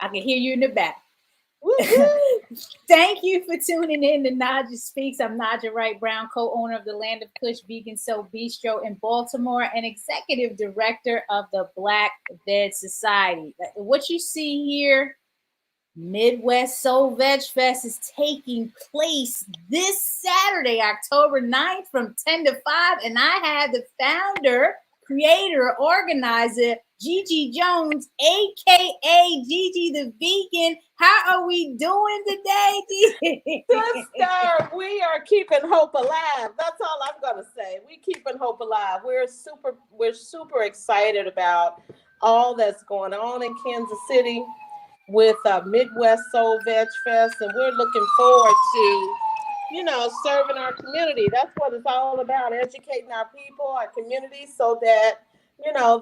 I can hear you in the back. Woo-hoo. Thank you for tuning in to Naijha Speaks. I'm Naijha Wright Brown, co-owner of the Land of Kush Vegan Soul Bistro in Baltimore and executive director of the Black Veg Society. What you see here, Midwest Soul Vegfest, is taking place this Saturday, October 9th from 10 to 5. And I have the founder, creator, organizer, Gigi Jones, aka Gigi the Vegan. How are we doing today, Gigi? Sister, we are keeping hope alive. That's all I'm gonna say. We keeping hope alive. We're super excited about all that's going on in Kansas City with Midwest Soul Veg Fest, and we're looking forward to, serving our community. That's what it's all about: educating our people, our community, so that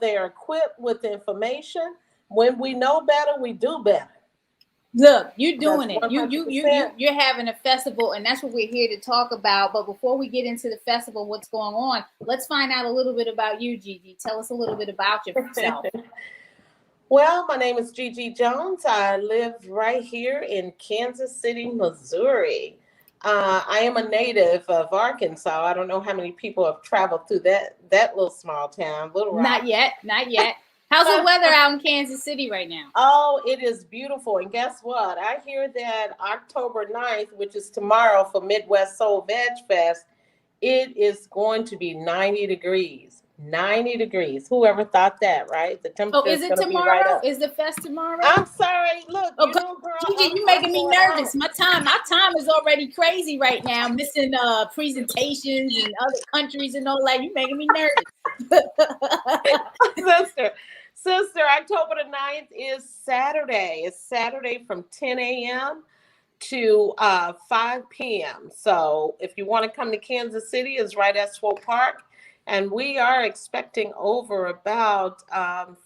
they are equipped with the information. When we know better, we do better. Look, you're That's doing it. You you you you 100%. you're having a festival, and that's what we're here to talk about. But before we get into the festival, what's going on? Let's find out a little bit about you, Gigi. Tell us a little bit about yourself. Well, my name is Gigi Jones. I live right here in Kansas City, Missouri. I am a native of Arkansas. I don't know how many people have traveled through that little small town, Little Not Rock. yet, not yet. How's the weather out in Kansas City right now? Oh, it is beautiful. And guess what? I hear that October 9th, which is tomorrow for Midwest Soul Veg Fest, it is going to be 90 degrees. 90 degrees. Whoever thought that, right? The Oh, temperature is is it going to be right tomorrow? up. Is the fest tomorrow? I'm sorry. Look, Oh, girl, Gigi, you I'm making me going out. nervous. My time is already crazy right now. Missing presentations in other countries and all that. You making me nervous. sister, October the 9th is Saturday. It's Saturday from 10 a.m. to 5 p.m. So if you want to come to Kansas City, it's right at Swope Park. And we are expecting over about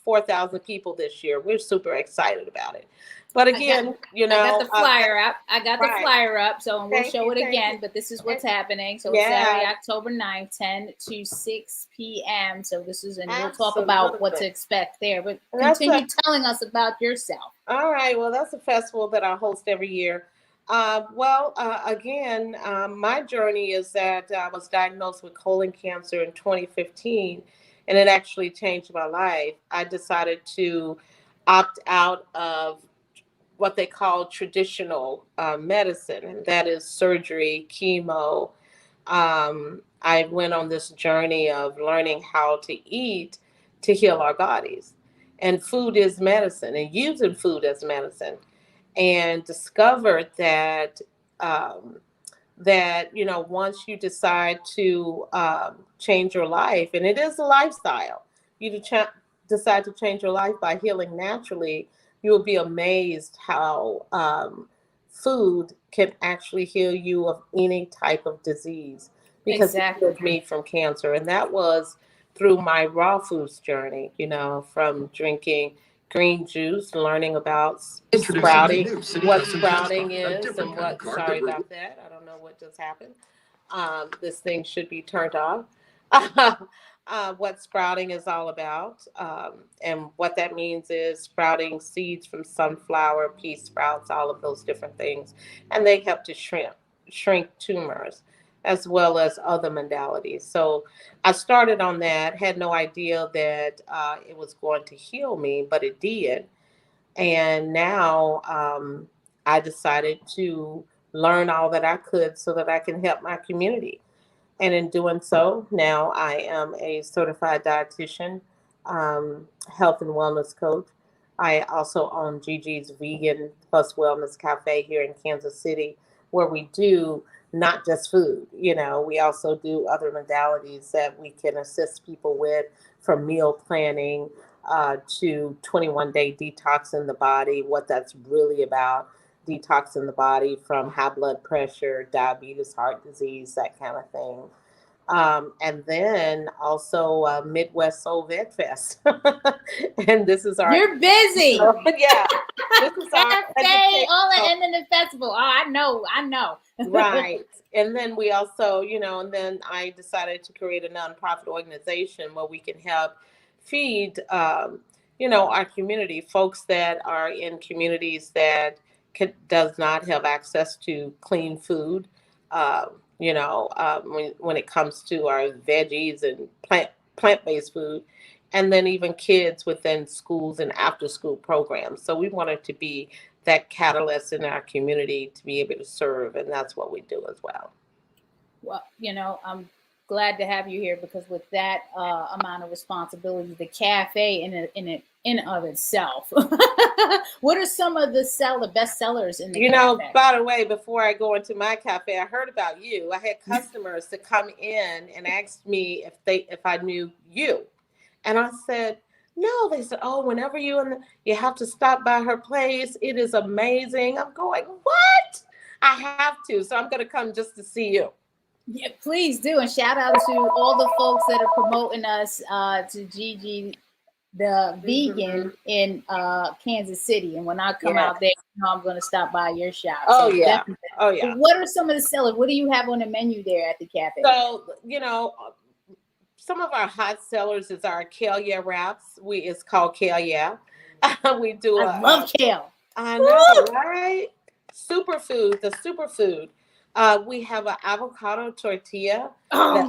4,000 people this year. We're super excited about it. But I got again, I got the flyer up. I got the right. flyer up, so and we'll Thank show you. it Thank again. you. But this is what's happening. So it's Saturday, Yeah, October 9th, 10 to 6 p.m. So this is, and we'll talk about what to absolutely. expect there. But And that's continue a telling us about yourself. All right. Well, that's a festival that I host every year. Again, my journey is that I was diagnosed with colon cancer in 2015, and it actually changed my life. I decided to opt out of what they call traditional medicine, and that is surgery, chemo. I went on this journey of learning how to eat to heal our bodies. And food is medicine, and using food as medicine, and discovered um, that once you decide to change your life, and it is a lifestyle, you decide to change your life by healing naturally, you will be amazed how food can actually heal you of any type of disease, because it Exactly. healed me from cancer. And that was through my raw foods journey, from drinking green juice, learning about sprouting, what sprouting is, and what, sorry about that. I don't know what just happened. This thing should be turned off. What sprouting is all about. And what that means is sprouting seeds from sunflower, pea sprouts, all of those different things. And they help to shrink tumors as well as other modalities. So I started on that, had no idea that it was going to heal me, but it did. And now I decided to learn all that I could so that I can help my community. And in doing so, now I am a certified dietitian, health and wellness coach. I also own Gigi's Vegan Plus Wellness Cafe here in Kansas City, where we do not just food. We also do other modalities that we can assist people with, from meal planning to 21-day detox in the body, what that's really about, detoxing the body from high blood pressure, diabetes, heart disease, that kind of thing. And then also Midwest Soul Vegfest. And this is our, You're busy. yeah, this is our Cafe, all that, educational, and then the festival. Oh, I know. right. And then we also, and then I decided to create a nonprofit organization where we can help feed our community, folks that are in communities that does not have access to clean food, uh, when it comes to our veggies and plant-based food, and then even kids within schools and after school programs. So we wanted to be that catalyst in our community to be able to serve, and that's what we do as well. Well, I'm glad to have you here because with that amount of responsibility, the cafe in of itself. What are some of the best sellers in the cafe? By the way, before I go into my cafe, I heard about you. I had customers to come in and ask me if I knew you, and I said no. They said, "Oh, whenever you have to stop by her place. It is amazing." I'm going, "What? I have to." So I'm going to come just to see you. Yeah, please do. And shout out to all the folks that are promoting us, to Gigi, the vegan in Kansas City. And when I come out there, I'm going to stop by your shop. Oh, yeah. Oh, yeah. What are some of the sellers? What do you have on the menu there at the cafe? So, some of our hot sellers is our Kale wraps. It's called Kale. We do. I love kale. I know, right? Superfood, the superfood. We have an avocado tortilla.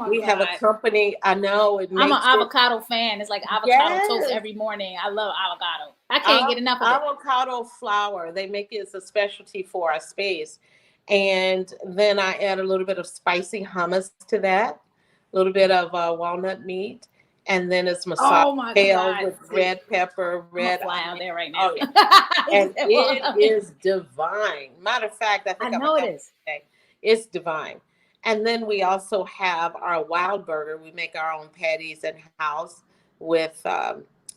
We have a company. I know I'm an avocado fan. It's like avocado toast every morning. I love avocado. I can't get enough of it. Avocado flour. They make it as a specialty for our space. And then I add a little bit of spicy hummus to that, a little bit of walnut meat. And then it's masala kale with red pepper, red. I'm fly out there right now. Oh, yeah. And it is divine. Matter of fact, I know it is. It's divine. And then we also have our wild burger. We make our own patties in house with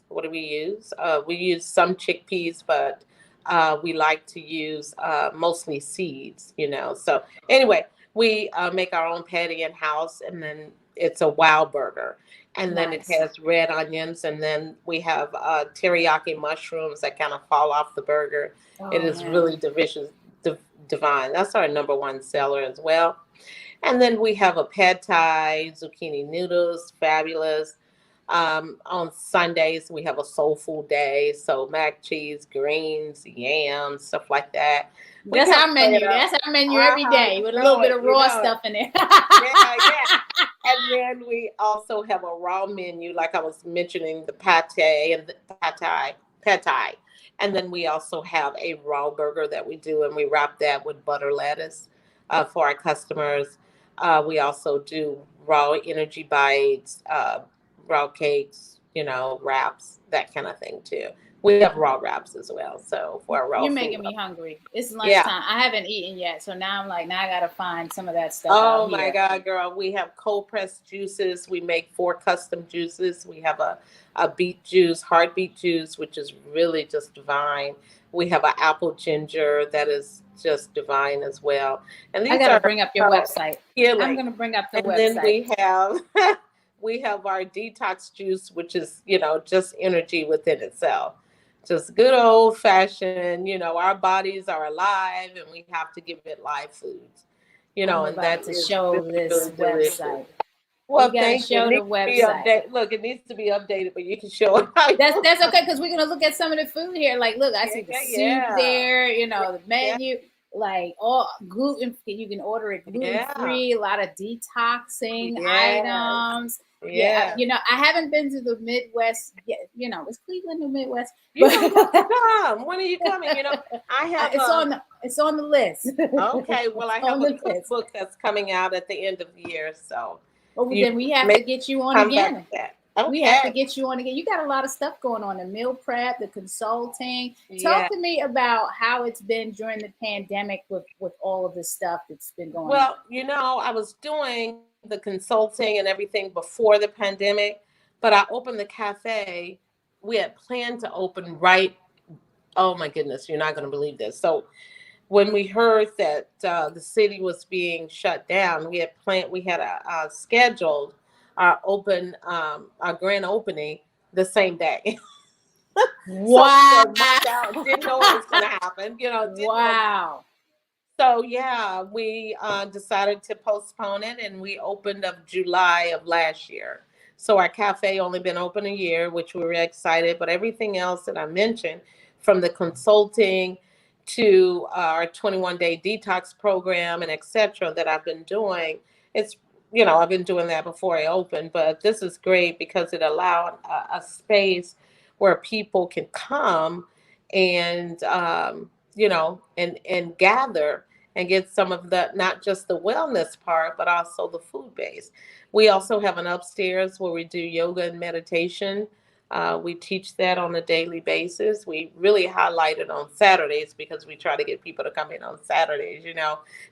what do we use? We use some chickpeas, but we like to use mostly seeds. So anyway, we make our own patty in house, and then it's a wild burger. And then it has red onions, and then we have teriyaki mushrooms that kind of fall off the burger. It is really delicious, divine. That's our number one seller as well. And then we have a pad thai, zucchini noodles, fabulous. On Sundays, we have a soul food day. So mac cheese, greens, yams, stuff like that. That's our menu. That's our menu every day with a little bit of raw stuff in there. Yeah. And then we also have a raw menu, like I was mentioning, the pate and the pad thai. And then we also have a raw burger that we do, and we wrap that with butter lettuce for our customers. We also do raw energy bites, raw cakes, wraps, that kind of thing too. We have raw wraps as well. So for raw, you're making me hungry. It's lunchtime. Yeah. I haven't eaten yet, so now I gotta find some of that stuff. Oh my God, girl! We have cold pressed juices. We make 4 custom juices. We have a beet juice, hard beet juice, which is really just divine. We have an apple ginger that is just divine as well. And these I gotta bring up your website. I'm gonna bring up the website. And then we have our detox juice, which is just energy within itself. Just good old fashioned, our bodies are alive and we have to give it live foods, and that's to show this website. Well, thank you. Show the website. Look, it needs to be updated, but you can show it. That's okay, because we're gonna look at some of the food here. Like, look, I see the soup there. The menu. Like all gluten, you can order it gluten free. A lot of detoxing items. Yeah, I haven't been to the Midwest yet. Is Cleveland the Midwest? You come. When are you coming? I have. It's on the list. Okay, well, I have a cookbook that's coming out at the end of the year, so. Then we have to get you on again. Okay. We have to get you on again. You got a lot of stuff going on, the meal prep, the consulting. Talk to me about how it's been during the pandemic with all of this stuff that's been going on. Well, I was doing the consulting and everything before the pandemic, but I opened the cafe. We had planned to open oh my goodness, you're not going to believe this. So when we heard that the city was being shut down, we had a scheduled our grand opening the same day. Wow. Didn't know it was going to happen. Wow. So yeah, we decided to postpone it, and we opened up July of last year. So our cafe only been open a year, which we're excited, but everything else that I mentioned, from the consulting to our 21-day detox program and etc. that I've been doing, it's, I've been doing that before I opened, but this is great because it allowed a space where people can come and, and gather and get some of the, not just the wellness part, but also the food base. We also have an upstairs where we do yoga and meditation. We teach that on a daily basis. We really highlight it on Saturdays because we try to get people to come in on Saturdays,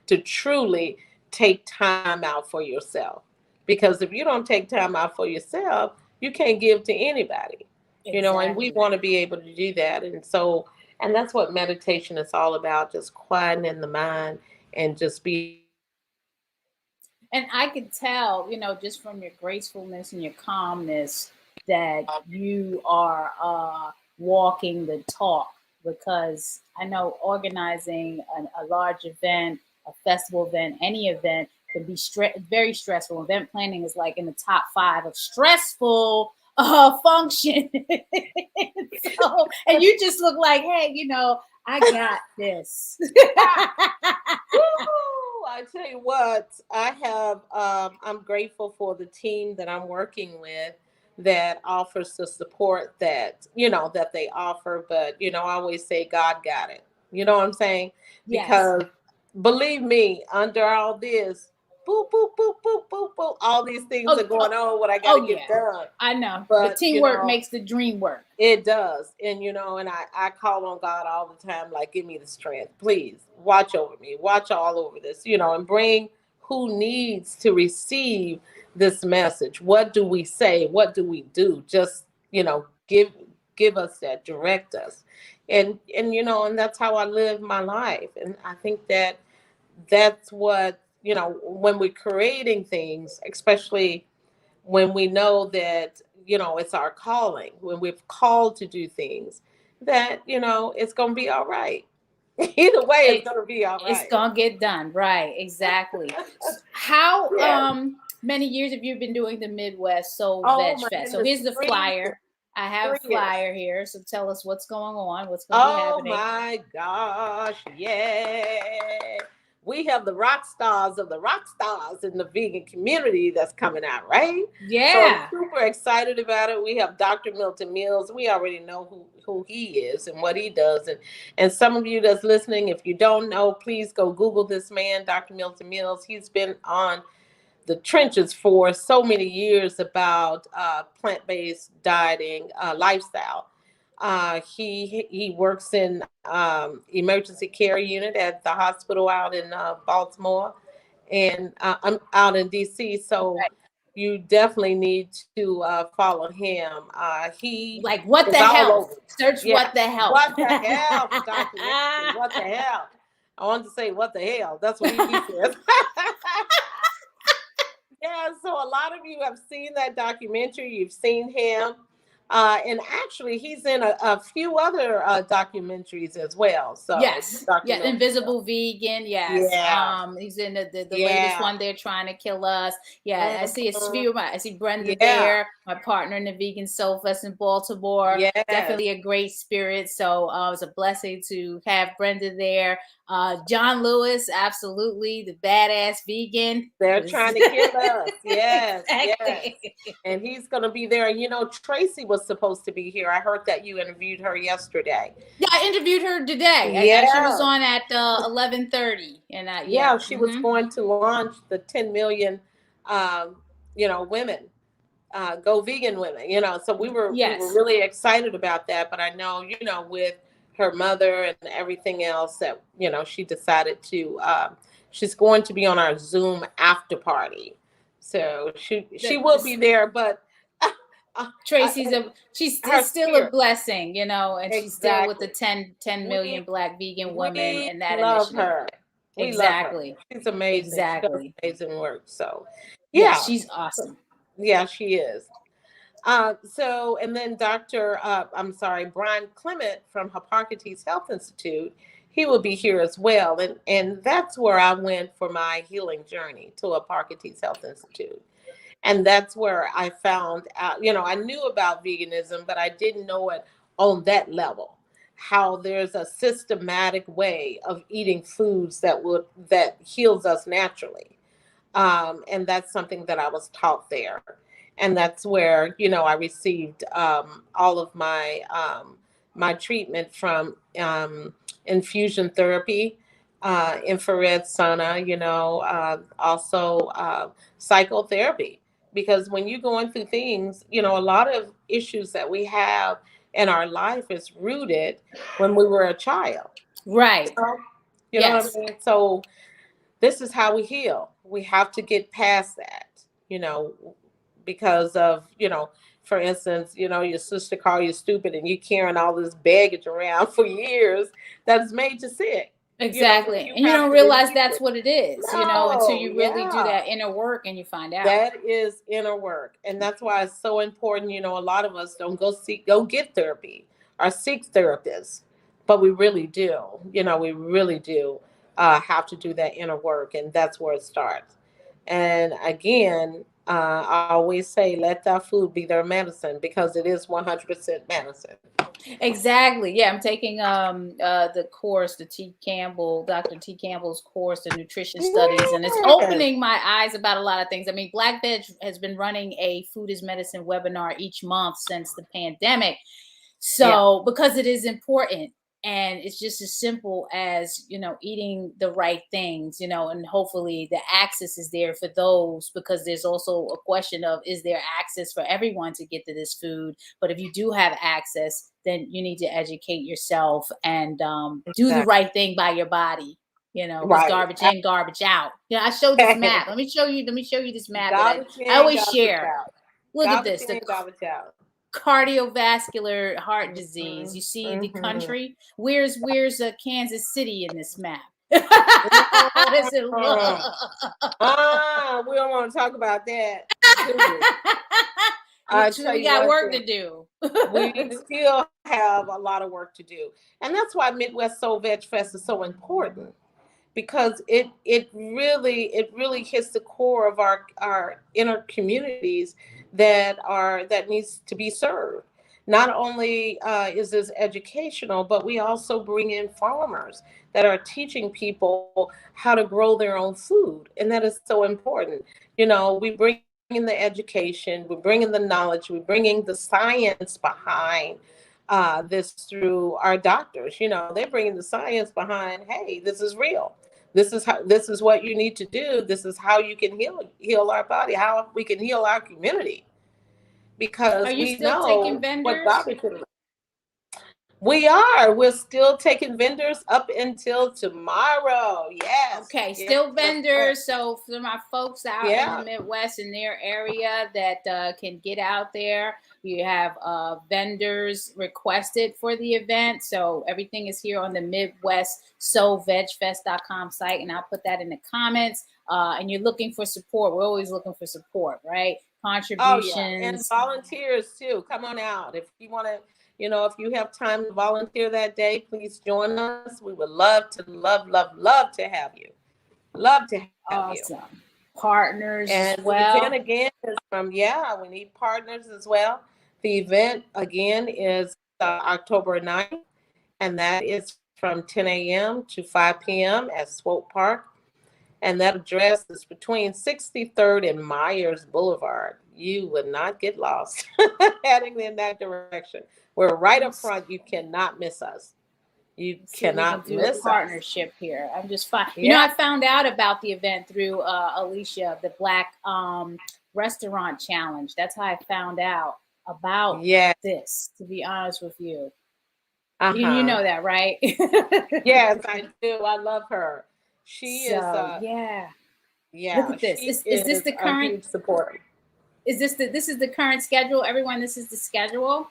to truly take time out for yourself. Because if you don't take time out for yourself, you can't give to anybody, and we want to be able to do that. And that's what meditation is all about, just quieting the mind and just be. And I could tell, just from your gracefulness and your calmness, that you are walking the talk, because I know organizing a large event, a festival event, any event can be very stressful. Event planning is like in the top 5 of stressful function. So, and you just look like, hey, I got this. I tell you what, I have, I'm grateful for the team that I'm working with that offers the support that, that they offer. But, I always say God got it. You know what I'm saying? Yes. Because believe me, under all this, boop, boop, boop, boop, boop, boop, all these things are going on, what I got to get done. I know. But, the teamwork makes the dream work. It does. And, and I call on God all the time, like, give me the strength. Please watch over me, watch all over this, and bring who needs to receive this message. What do we say? What do we do? Just, give us that, direct us. And that's how I live my life. And I think that's what, when we're creating things, especially when we know that, it's our calling, when we're called to do things, that, it's going to be all right. Either way, it's going to be all right. It's going to get done. Right. Exactly. How many years have you been doing the Midwest Soul Vegfest? So here's the flyer. I have a flyer here. So tell us what's going on. What's going to be happening. Oh my gosh. Yeah. We have the rock stars of the rock stars in the vegan community that's coming out, right? Yeah. So I'm super excited about it. We have Dr. Milton Mills. We already know who he is and what he does. And some of you that's listening, if you don't know, please go Google this man, Dr. Milton Mills. He's been on the trenches for so many years about plant-based dieting lifestyle. He works in emergency care unit at the hospital out in Baltimore, and I'm out in DC. So you definitely need to follow him. He like what the hell? Search what the hell? What the hell, Dr. Nixon? What the hell? I wanted to say what the hell. That's what he says. Yeah, so a lot of you have seen that documentary. You've seen him. And actually, he's in a few other documentaries as well. So yes, Invisible Vegan. Yes, he's in the latest one. They're trying to kill us. Yeah, I see a few. I see Brenda there, my partner in the Vegan Soul Fest in Baltimore. Definitely a great spirit. So it was a blessing to have Brenda there. John Lewis, absolutely the badass vegan. They're trying to kill us. Yes, exactly. Yes. And he's going to be there. And Tracy was supposed to be here. I heard that you interviewed her yesterday. Yeah, I interviewed her today. Yeah. She was on at 11:30. And she was going to launch the 10 million, women. Go vegan women, so we were really excited about that. But I know, with her mother and everything else that, she decided to, she's going to be on our Zoom after party. So she will be there, but Tracy's she's still a blessing, and she's still with the 10 million Black vegan women and that love initiative. Her. We love her. She's amazing. Exactly. She does amazing work. So she's awesome. Yeah, she is. So, and then Brian Clement from Hippocrates Health Institute, he will be here as well. And that's where I went for my healing journey, to Hippocrates Health Institute. And that's where I found out, I knew about veganism, but I didn't know it on that level. How there's a systematic way of eating foods that heals us naturally. And that's something that I was taught there. And that's where, I received all of my treatment from infusion therapy, infrared sauna, also psychotherapy. Because when you're going through things, a lot of issues that we have in our life is rooted when we were a child. Right. So, you know Yes. what I mean? So this is how we heal. We have to get past that, because of, for instance, your sister call you stupid and you carrying all this baggage around for years that's made you sick. Then Exactly. you And you have don't to realize release that's it. what it is, until No, you really do yeah. that inner work and you find out. That is inner work. And that's why it's so important. A lot of us don't go get therapy or seek therapists, but we really do. We really do have to do that inner work. And that's where it starts. And again, I always say, let that food be their medicine, because it is 100% medicine. Exactly. Yeah, I'm taking the course, Dr. T. Campbell's course, the nutrition studies, and it's Yes. opening my eyes about a lot of things. I mean, Black Veg has been running a food is medicine webinar each month since the pandemic. Yeah. So, because it is important, and it's just as simple as, eating the right things, and hopefully the access is there for those, because there's also a question of, is there access for everyone to get to this food? But if you do have access, then you need to educate yourself and do the Exactly. right thing by your body. Because Right. garbage in, garbage out. Yeah, I showed this map. Let me show you. Let me show you this map that Garbage I in, always garbage share. out. Look at Garbage this. in, garbage out. Cardiovascular heart disease. Mhm, You see the mhm. country. Where's Kansas City in this map? How does it look? We don't want to talk about that, do we? I So tell we you got one work thing. to do. We still have a lot of work to do. And that's why Midwest Soul Vegfest is so important, because it really hits the core of our inner communities that needs to be served. Not only is this educational, but we also bring in farmers that are teaching people how to grow their own food, and that is so important. We bring in the education, we bring in the knowledge, we bring in the science behind this through our doctors. They're bringing the science behind. Hey, this is real. This is what you need to do. This is how you can heal our body, how we can heal our community, Are because you we still taking know what vendors? doctors should. We are. We're still taking vendors up until tomorrow. Yes. Okay, Yes. still Yes. Yes. vendors. So for my folks out in the Yeah. Midwest in their area that can get out there, you have vendors requested for the event. So everything is here on the Midwest Soul Vegfest.com site, and I'll put that in the comments. And you're looking for support. We're always looking for support, right? Oh yeah, and Contributions. volunteers too. Come on out if you want to. If you have time to volunteer that day, please join us. We would love to, love to have you. Love to have you. Awesome. Partners And as the event well. again is we need partners as well. The event again is October 9th, and that is from 10 a.m. to 5 p.m. at Swope Park. And that address is between 63rd and Myers Boulevard. You would not get lost heading in that direction. We're right up Let's front. You cannot miss us. You see if we can cannot do a miss us. partnership here. I'm just fine. Yeah. I found out about the event through Alicia, the Black Restaurant Challenge. That's how I found out about Yeah. this, to be honest with you. You Uh-huh. know that, right? Yes, I do. I love her. She is So yeah. Look yeah, at this. she Is this is the a current huge supporter. this is the current schedule? Everyone, this is the schedule?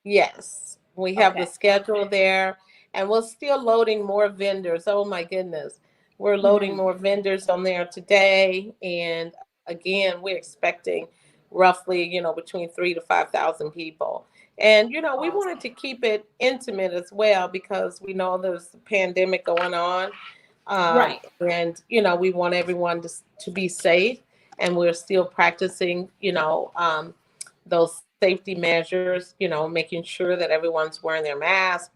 Yes, we have the Okay. schedule there, and we're still loading more vendors. Oh my goodness. We're loading Hmm. more vendors on there today. And again, we're expecting roughly, between 3 to 5,000 people. And, we wanted Awesome. to keep it intimate as well, because we know there's a pandemic going on. Right. And, we want everyone to be safe. and we're still practicing, those safety measures, making sure that everyone's wearing their mask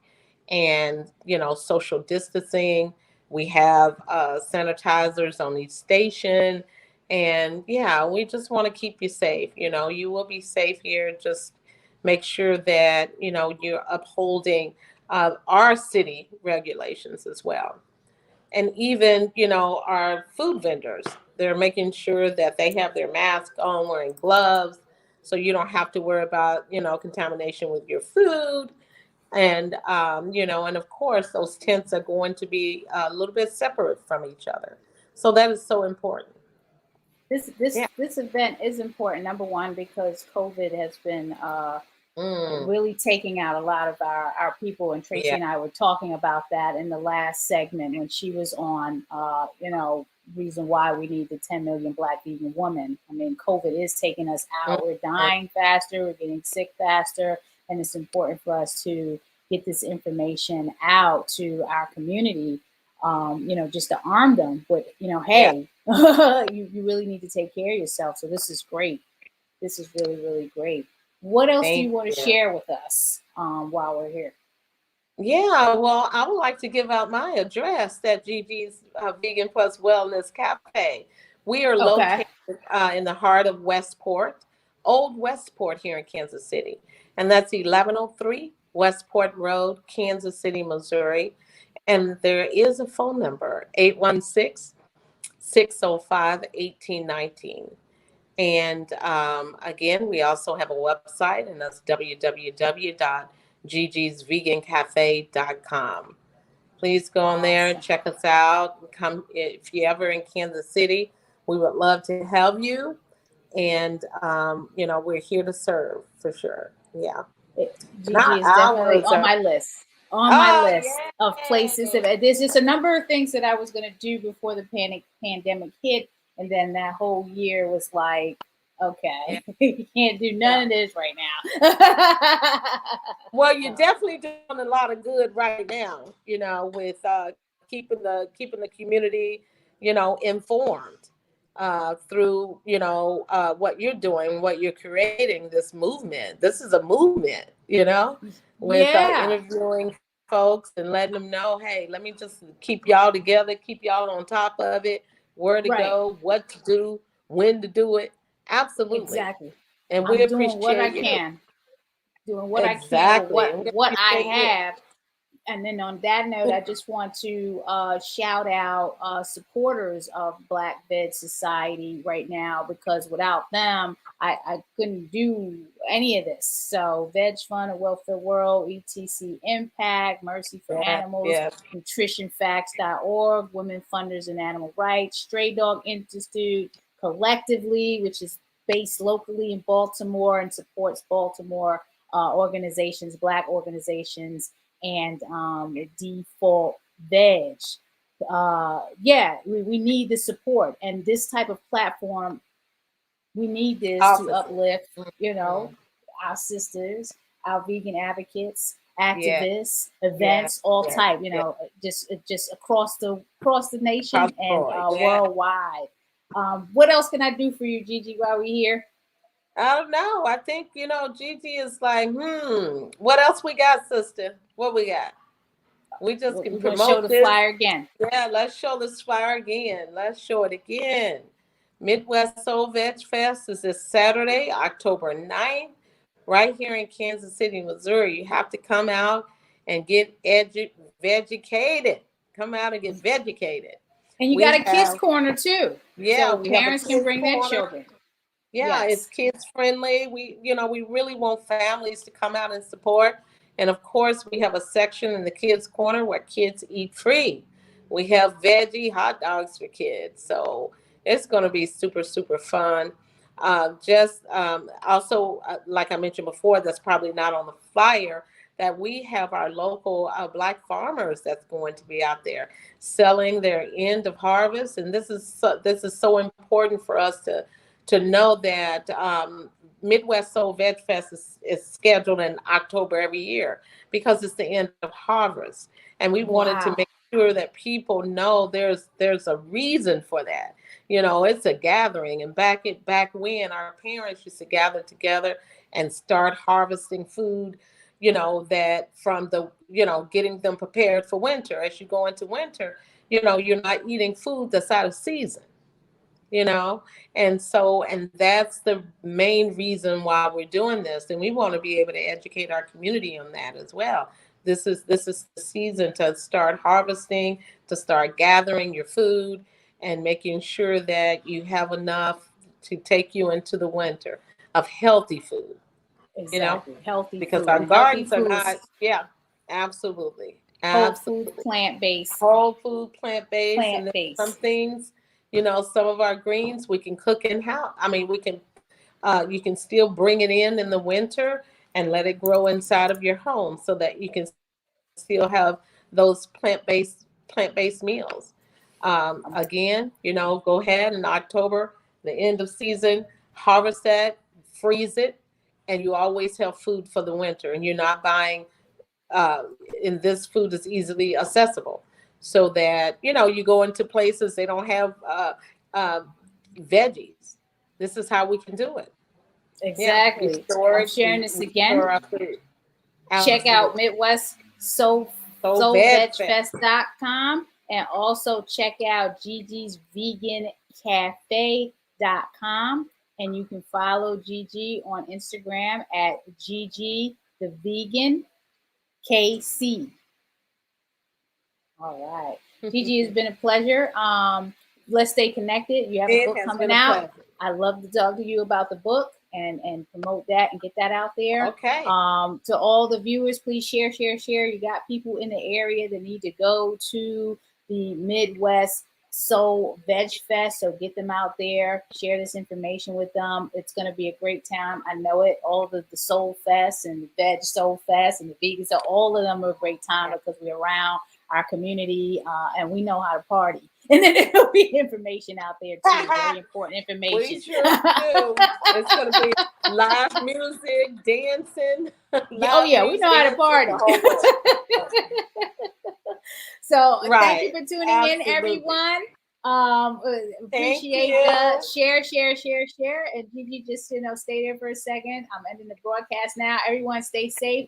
and, social distancing. We have sanitizers on each station. And yeah, we just want to keep you safe. You will be safe here. Just make sure that, you're upholding our city regulations as well. And even, our food vendors, they're making sure that they have their mask on, wearing gloves, so you don't have to worry about, contamination with your food. And, and of course, those tents are going to be a little bit separate from each other. So that is so important. This this Yeah. this event is important. Number one, because COVID has been Mm, really taking out a lot of our people. And Tracy yeah. and I were talking about that in the last segment when she was on, reason why we need the 10 million Black vegan women. I mean, COVID is taking us Mm, out. We're dying faster, we're getting sick faster, and it's important for us to get this information out to our community, just to arm them with, yeah. hey, you really need to take care of yourself. So this is great. This is really, really great. What else do you Thank want to you. share with us while we're here? Yeah, well, I would like to give out my address at Gigi's Vegan Plus Wellness Cafe. We are Okay. located in the heart of Westport, Old Westport here in Kansas City. And that's 1103 Westport Road, Kansas City, Missouri. And there is a phone number, 816 605 1819. And again, we also have a website, and that's www.gigisvegancafe.com. Please go on there, Awesome. check us out. Come if you're ever in Kansas City. We would love to have you. And, we're here to serve for sure. Yeah. And Gigi is our definitely hours on are, my list. On my oh, list of places. There's just a number of things that I was going to do before the pandemic hit, and then that whole year was like, yeah. okay, you can't do none Yeah. of this right now. Well, you're definitely doing a lot of good right now, with keeping the community, informed through, what you're doing, what you're creating, this movement. This is a movement, with Yeah, interviewing folks and letting them know, hey, let me just keep y'all together, keep y'all on top of it, where to right. go, what to do, when to do it. Absolutely. Exactly. And we I'm doing what I appreciate you. can, doing what I can with Exactly. what And we what I appreciate you. have. And then on that note, I just want to shout out supporters of Black Veg Society right now, because without them, I couldn't do any of this. So, Veg Fund, A Welfare World, ETC Impact, Mercy for Yeah, Animals, yeah, nutritionfacts.org, Women Funders in Animal Rights, Stray Dog Institute, Collectively, which is based locally in Baltimore and supports Baltimore organizations, Black organizations, and default veg. Yeah, we need the support, and this type of platform, we need this to opposite. uplift, Mhm. our sisters, our vegan advocates, Yeah, activists, yeah, events, all yeah, type, yeah. just across the Across nation the and board. Yeah. worldwide. What else can I do for you, Gigi, while we're here? I don't know. I think, Gigi is like, what else we got, sister? What we got? We just can We're going to show promote the this. flyer again. Yeah, let's show this flyer again. Let's show it again. Midwest Soul Vegfest is this Saturday, October 9th, right here in Kansas City, Missouri. You have to come out and get vegucated. Come out and get vegucated. And you got We a kids have, corner too, yeah, so we have a parents can kids bring their corner. children. Yeah, it's Yes. kids friendly. We really want families to come out and support. And of course, we have a section in the kids corner where kids eat free. We have veggie hot dogs for kids. So it's going to be super, super fun. Just also, like I mentioned before, that's probably not on the flyer, that we have our local Black farmers that's going to be out there selling their end of harvest. And this is so important for us to know that Midwest Soul Vegfest is scheduled in October every year because it's the end of harvest. And we wanted to make Wow. sure that people know there's a reason for that. It's a gathering. And back when our parents used to gather together and start harvesting food, that from the, getting them prepared for winter. As you go into winter, you're not eating food that's out of season, you know and that's the main reason why we're doing this, and we want to be able to educate our community on that as well. This is the season to start harvesting, to start gathering your food, and making sure that you have enough to take you into the winter of healthy food, you know Exactly. Healthy because food. our And healthy gardens are foods, not. Yeah, absolutely, whole food, absolutely. plant-based, Whole food, plant-based, and then some plant-based. things, some of our greens we can cook in house. I mean, you can still bring it in the winter and let it grow inside of your home so that you can still have those plant-based meals. Again, go ahead in October, the end of season, harvest that, freeze it, and you always have food for the winter, and you're not buying and this food is easily accessible, so that you go into places they don't have uh, veggies. This is how we can do it. Yeah, we Exactly. store I'm it. sharing We, this we again. store our food. Check out Absolutely. Midwest Soul So veg fest. soulvegfest.com, and also check out Gigi's Vegan Cafe.com, and you can follow Gigi on Instagram at Gigi the Vegan KC. All right. Gigi, has been a pleasure. Let's stay connected. You have a It book has coming been a out. pleasure. I love to talk to you about the book and promote that and get that out there. Okay. To all the viewers, please share, share, share. You got people in the area that need to go to the Midwest Soul Veg Fest. So get them out there, share this information with them. It's going to be a great time. I know it. All of the Soul Fest and the Veg Soul Fest and the Vegan, so all of them are a great time because we're around our community and we know how to party. And then there'll be information out there too, very important information. We sure do. It's going to be live music, dancing. Oh yeah, we know how to party. So thank you for tuning in, everyone. Appreciate the share, and Gigi, just stay there for a second. I'm ending the broadcast now. Everyone stay safe,